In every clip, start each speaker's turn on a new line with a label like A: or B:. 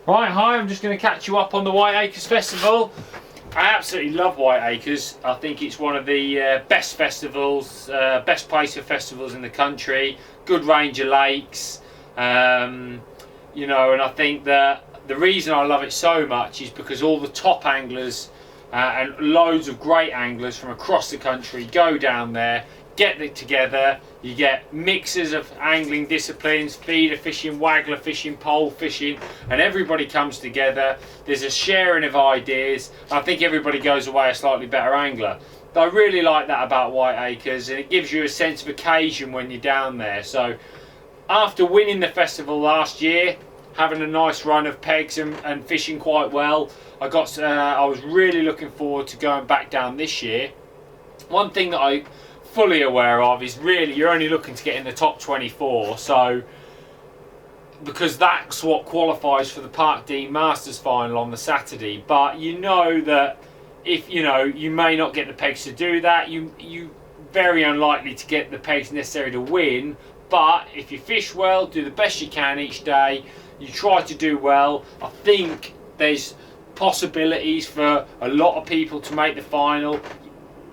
A: Right, hi, I'm just going to catch you up on the White Acres Festival. I absolutely love White Acres. I think it's one of the best festivals, best place for festivals in the country. Good range of lakes, you know, and I think that the reason I love it so much is because all the top anglers and loads of great anglers from across the country go down there, get it together. You get mixes of angling disciplines, feeder fishing, waggler fishing, pole fishing, and everybody comes together. There's a sharing of ideas. I think everybody goes away a slightly better angler. I really like that about White Acres, and it gives you a sense of occasion when you're down there. So after winning the festival last year, having a nice run of pegs and fishing quite well, I was really looking forward to going back down this year. One thing that I fully aware of is really you're only looking to get in the top 24, so because that's what qualifies for the Parkdean Masters final on the Saturday. But you know that if you may not get the pegs to do that, you very unlikely to get the pegs necessary to win. But if you fish well, do the best you can each day, you try to do well, I think there's possibilities for a lot of people to make the final.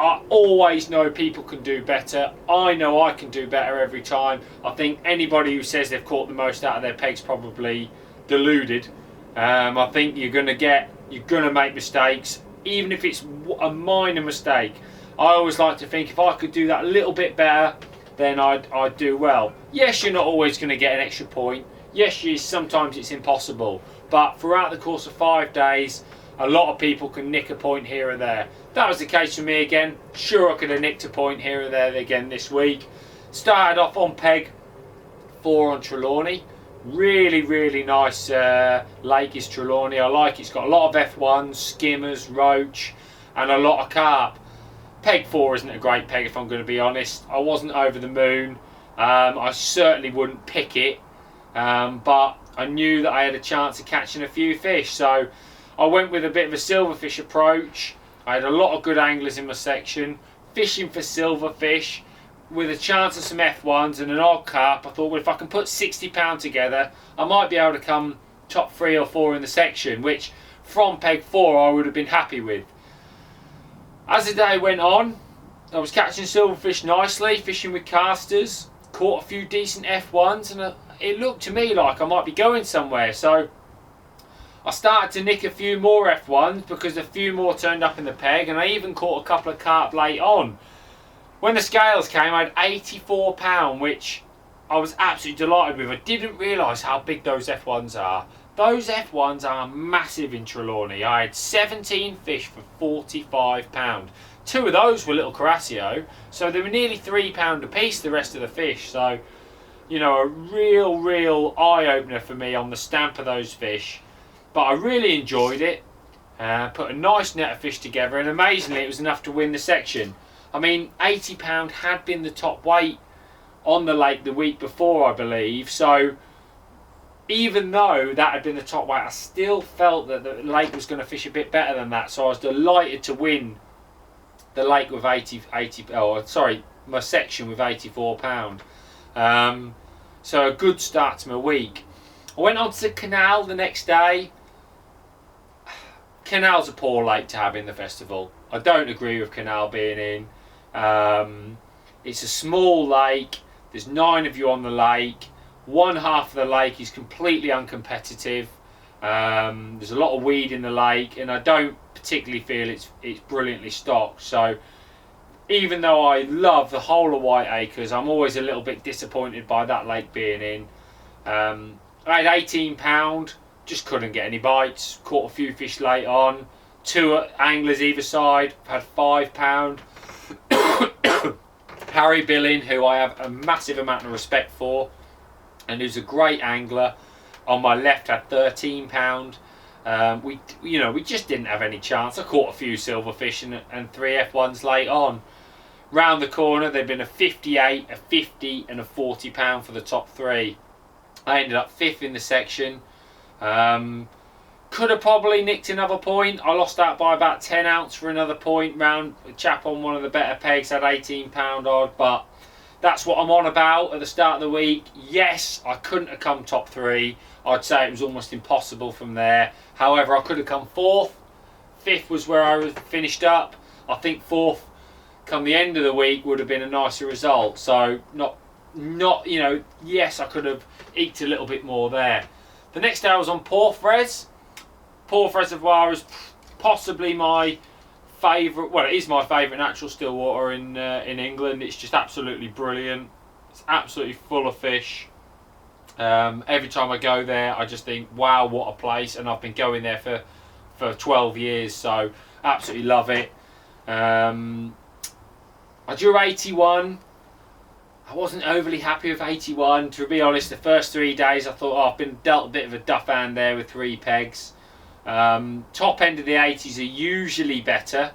A: I always know people can do better. I know I can do better every time. I think anybody who says they've caught the most out of their pegs probably deluded. I think you're going to make mistakes, even if it's a minor mistake. I always like to think if I could do that a little bit better, then I'd do well. Yes, you're not always going to get an extra point. Yes, sometimes it's impossible. But throughout the course of 5 days, a lot of people can nick a point here or there. That was the case for me again. Sure, I could have nicked a point here or there again this week. Started off on peg 4 on Trelawney. Really, really nice lake is Trelawney. I like it. It's got a lot of F1s, skimmers, roach, and a lot of carp. Peg 4 isn't a great peg if I'm going to be honest. I wasn't over the moon. I certainly wouldn't pick it. But I knew that I had a chance of catching a few fish. So I went with a bit of a silverfish approach. I had a lot of good anglers in my section, fishing for silverfish with a chance of some F1s and an odd carp. I thought, well, if I can put 60 pound together, I might be able to come top 3 or 4 in the section, which from peg 4 I would have been happy with. As the day went on, I was catching silverfish nicely, fishing with casters, caught a few decent F1s, and it looked to me like I might be going somewhere. So I started to nick a few more F1s because a few more turned up in the peg, and I even caught a couple of carp late on. When the scales came, I had 84 pound, which I was absolutely delighted with. I didn't realise how big those F1s are. Those F1s are massive in Trelawney. I had 17 fish for 45 pound. 2 of those were little Carasio, so they were nearly £3 a piece, the rest of the fish. So, you know, a real eye-opener for me on the stamp of those fish. But I really enjoyed it. Put a nice net of fish together, and amazingly it was enough to win the section. I mean, £80 had been the top weight on the lake the week before, I believe. So even though that had been the top weight, I still felt that the lake was going to fish a bit better than that. So I was delighted to win the lake with my section with £84. So a good start to my week. I went on to the canal the next day. Canal's a poor lake to have in the festival. I don't agree with canal being in. It's a small lake. There's 9 of you on the lake. One half of the lake is completely uncompetitive. There's a lot of weed in the lake, and I don't particularly feel it's brilliantly stocked. So even though I love the whole of White Acres, I'm always a little bit disappointed by that lake being in. I had £18, just couldn't get any bites. Caught a few fish late on. 2 anglers either side, had £5. Harry Billing, who I have a massive amount of respect for, and who's a great angler, on my left had £13. We just didn't have any chance. I caught a few silverfish and 3 F1s late on. Round the corner, there'd been a 58, a 50, and a £40 for the top 3. I ended up 5th in the section. Could have probably nicked another point. I lost out by about 10 ounce for another point. Round a chap on one of the better pegs had £18 odd, but That's what I'm on about at the start of the week. Yes, I couldn't have come top 3. I'd say it was almost impossible from there. However, I could have come 4th. 5th was where I finished up. I think 4th, come the end of the week, would have been a nicer result. So not you know, yes, I could have eked a little bit more there. The next day I was on Porthrez. Porth Reservoir is possibly my favourite, well, it is my favourite natural still water in England. It's just absolutely brilliant. It's absolutely full of fish. Every time I go there, I just think, wow, what a place. And I've been going there for 12 years, so absolutely love it. I drew 81. I wasn't overly happy with 81. To be honest, the first 3 days I thought, oh, I've been dealt a bit of a duff hand there with 3 pegs. Top end of the 80s are usually better,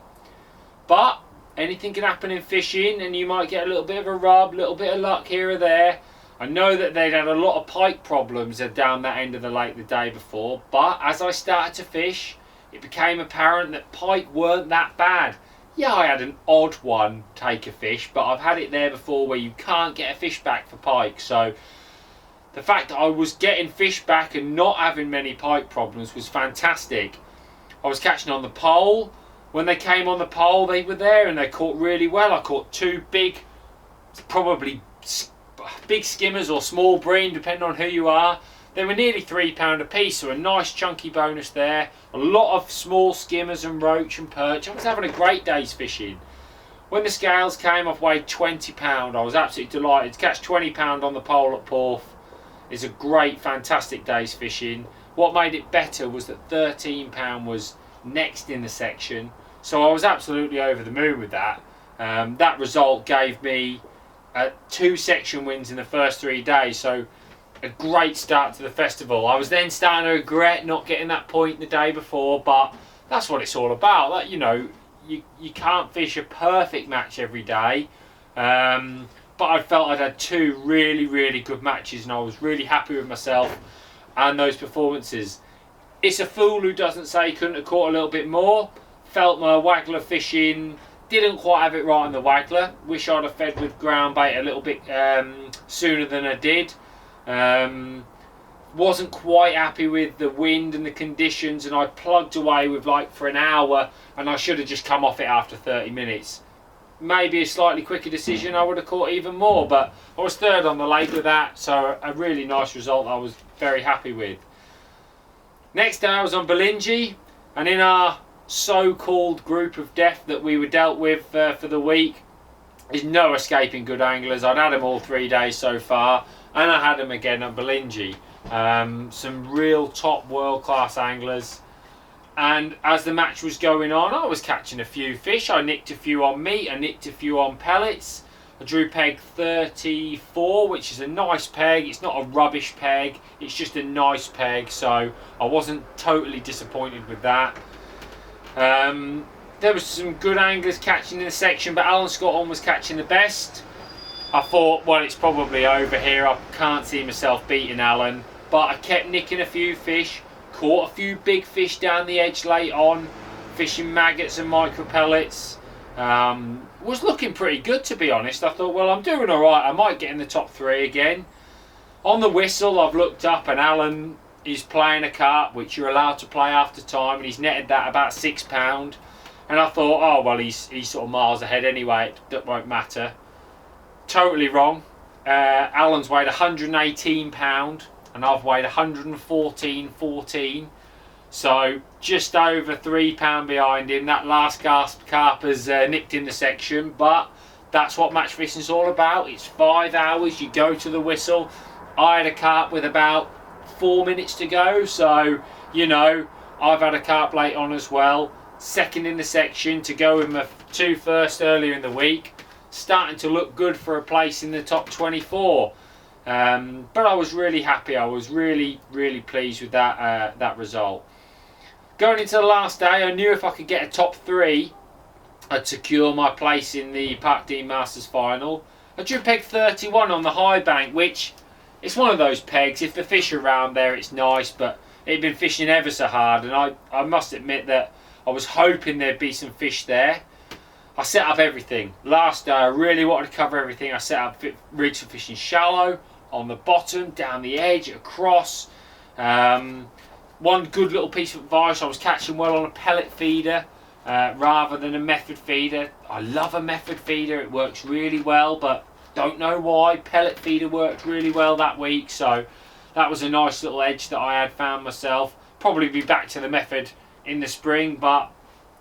A: but anything can happen in fishing, and you might get a little bit of a rub, a little bit of luck here or there. I know that they'd had a lot of pike problems down that end of the lake the day before, but as I started to fish, it became apparent that pike weren't that bad. Yeah, I had an odd one take a fish, but I've had it there before where you can't get a fish back for pike. So the fact that I was getting fish back and not having many pike problems was fantastic. I was catching on the pole. When they came on the pole, they were there and they caught really well. I caught 2 big, probably big skimmers or small bream, depending on who you are. They were nearly £3 a piece, so a nice chunky bonus there. A lot of small skimmers and roach and perch. I was having a great day's fishing. When the scales came, I've weighed £20. I was absolutely delighted to catch £20 on the pole at Porth. It's a great, fantastic day's fishing. What made it better was that £13 was next in the section, so I was absolutely over the moon with that. That result gave me 2 section wins in the first 3 days, so a great start to the festival. I was then starting to regret not getting that point the day before, but that's what it's all about. That, you know, you can't fish a perfect match every day, but I felt I'd had 2 really, really good matches, and I was really happy with myself and those performances. It's a fool who doesn't say he couldn't have caught a little bit more. Felt my waggler fishing didn't quite have it right on the waggler. Wish I'd have fed with ground bait a little bit sooner than I did. Wasn't quite happy with the wind and the conditions, and I plugged away with for an hour, and I should have just come off it after 30 minutes. Maybe a slightly quicker decision, I would have caught even more, but I was 3rd on the lake with that, so a really nice result I was very happy with. Next day I was on Belingi, and in our so-called group of death that we were dealt with for the week, there's no escaping good anglers. I'd had them all 3 days so far, and I had them again at Belingi. Some real top world-class anglers. And as the match was going on, I was catching a few fish. I nicked a few on meat, I nicked a few on pellets. I drew peg 34, which is a nice peg. It's not a rubbish peg, it's just a nice peg, so I wasn't totally disappointed with that. There was some good anglers catching in the section, but Alan Scotton was catching the best. I thought, well, it's probably over here. I can't see myself beating Alan, but I kept nicking a few fish. Caught a few big fish down the edge late on, fishing maggots and micro pellets. Was looking pretty good, to be honest. I thought, well, I'm doing alright, I might get in the top 3 again. On the whistle, I've looked up and Alan is playing a carp, which you're allowed to play after time, and he's netted that about £6. And I thought, oh, well, he's sort of miles ahead anyway, it won't matter. Totally wrong. Alan's weighed £118. and I've weighed 114.14, so just over £3 behind him. That last gasp carp has nipped in the section, but that's what match fishing's all about. It's 5 hours, you go to the whistle. I had a carp with about 4 minutes to go, so you know, I've had a carp late on as well. Second in the section to go with my 2 first earlier in the week, starting to look good for a place in the top 24. But I was really happy. I was really pleased with that result. Going into the last day, I knew if I could get a top 3, I'd secure my place in the Parkdean Masters final. I drew peg 31 on the high bank, which it's one of those pegs. If the fish are around there, it's nice, but it'd been fishing ever so hard, and I must admit that I was hoping there'd be some fish there. I set up everything. Last day I really wanted to cover everything. I set up rigs for fishing shallow, on the bottom, down the edge, across. One good little piece of advice, I was catching well on a pellet feeder rather than a method feeder. I love a method feeder, it works really well, but don't know why. Pellet feeder worked really well that week, so that was a nice little edge that I had found myself. Probably be back to the method in the spring, but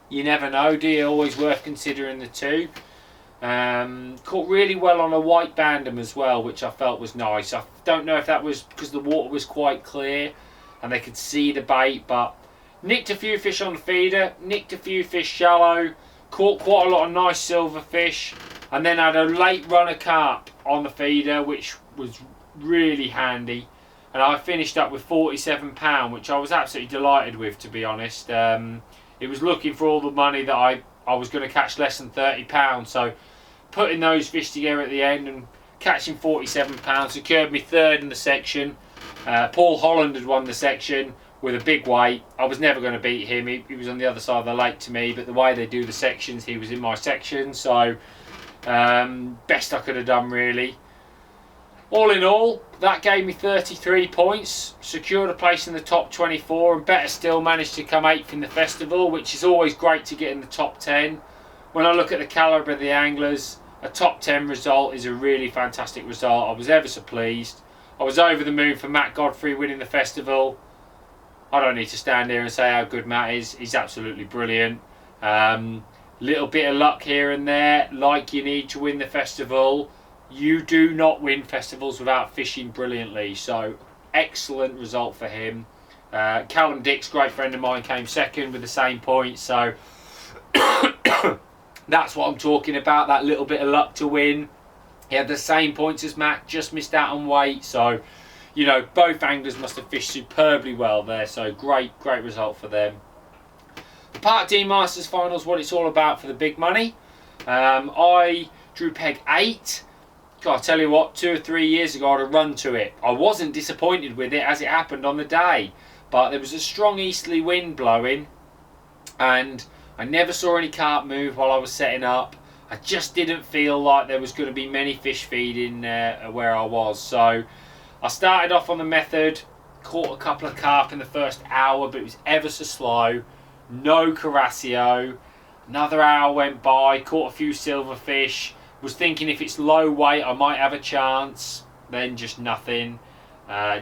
A: you never know, do you? Always worth considering the two. Caught really well on a white bandam as well, which I felt was nice. I don't know if that was because the water was quite clear and they could see the bait, but nicked a few fish on the feeder, nicked a few fish shallow, caught quite a lot of nice silver fish, and then had a late runner carp on the feeder, which was really handy. And I finished up with £47, which I was absolutely delighted with, to be honest. It was looking for all the money that I was going to catch less than £30, so putting those fish together at the end and catching £47 secured me third in the section. Paul Holland had won the section with a big weight. I was never going to beat him. He was on the other side of the lake to me, but the way they do the sections, he was in my section, so best I could have done, really. All in all, that gave me 33 points, secured a place in the top 24, and better still managed to come 8th in the festival, which is always great to get in the top 10. When I look at the calibre of the anglers, a top 10 result is a really fantastic result. I was ever so pleased. I was over the moon for Matt Godfrey winning the festival. I don't need to stand here and say how good Matt is. He's absolutely brilliant. Little bit of luck here and there, like you need to win the festival. You do not win festivals without fishing brilliantly, so excellent result for him. Callum Dix, great friend of mine, came second with the same points, so that's what I'm talking about, that little bit of luck to win. He had the same points as Matt, just missed out on weight, so you know, both anglers must have fished superbly well there, so great result for them. The Parkdean Masters Finals, what it's all about for the big money. I drew peg 8. God, I tell you what, 2 or 3 years ago I'd have run to it. I wasn't disappointed with it as it happened on the day, but there was a strong easterly wind blowing and I never saw any carp move while I was setting up. I just didn't feel like there was going to be many fish feeding where I was, so I started off on the method, caught a couple of carp in the first hour, but it was ever so slow. No Carasio. Another hour went by, caught a few silverfish. Was thinking if it's low weight I might have a chance. Then just nothing.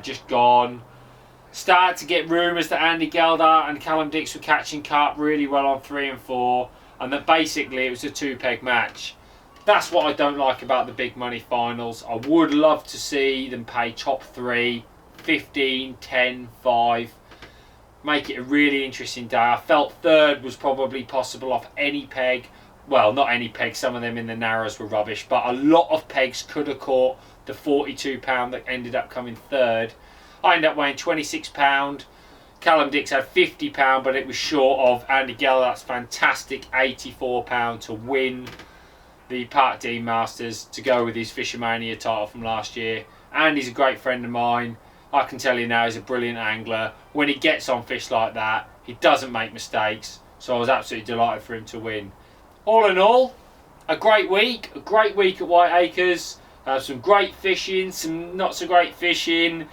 A: Just gone. Started to get rumours that Andy Geldart and Callum Dix were catching carp really well on 3 and 4. And that basically it was a 2-peg match. That's what I don't like about the big money finals. I would love to see them pay top 3, 15, 10, 5. Make it a really interesting day. I felt third was probably possible off any peg. Well, not any peg, some of them in the narrows were rubbish, but a lot of pegs could have caught the £42 that ended up coming third. I ended up weighing £26. Callum Dix had £50, but it was short of Andy Geldart's fantastic £84 to win the Parkdean Masters, to go with his Fishermania title from last year. Andy's a great friend of mine. I can tell you now, he's a brilliant angler. When he gets on fish like that, he doesn't make mistakes, so I was absolutely delighted for him to win. All in all, a great week at White Acres. Some great fishing, some not so great fishing,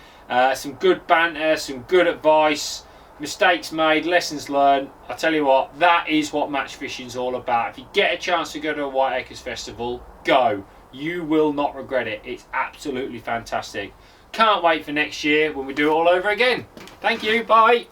A: some good banter, some good advice, mistakes made, lessons learned. I tell you what, that is what match fishing is all about. If you get a chance to go to a White Acres Festival, go. You will not regret it. It's absolutely fantastic. Can't wait for next year when we do it all over again. Thank you, bye.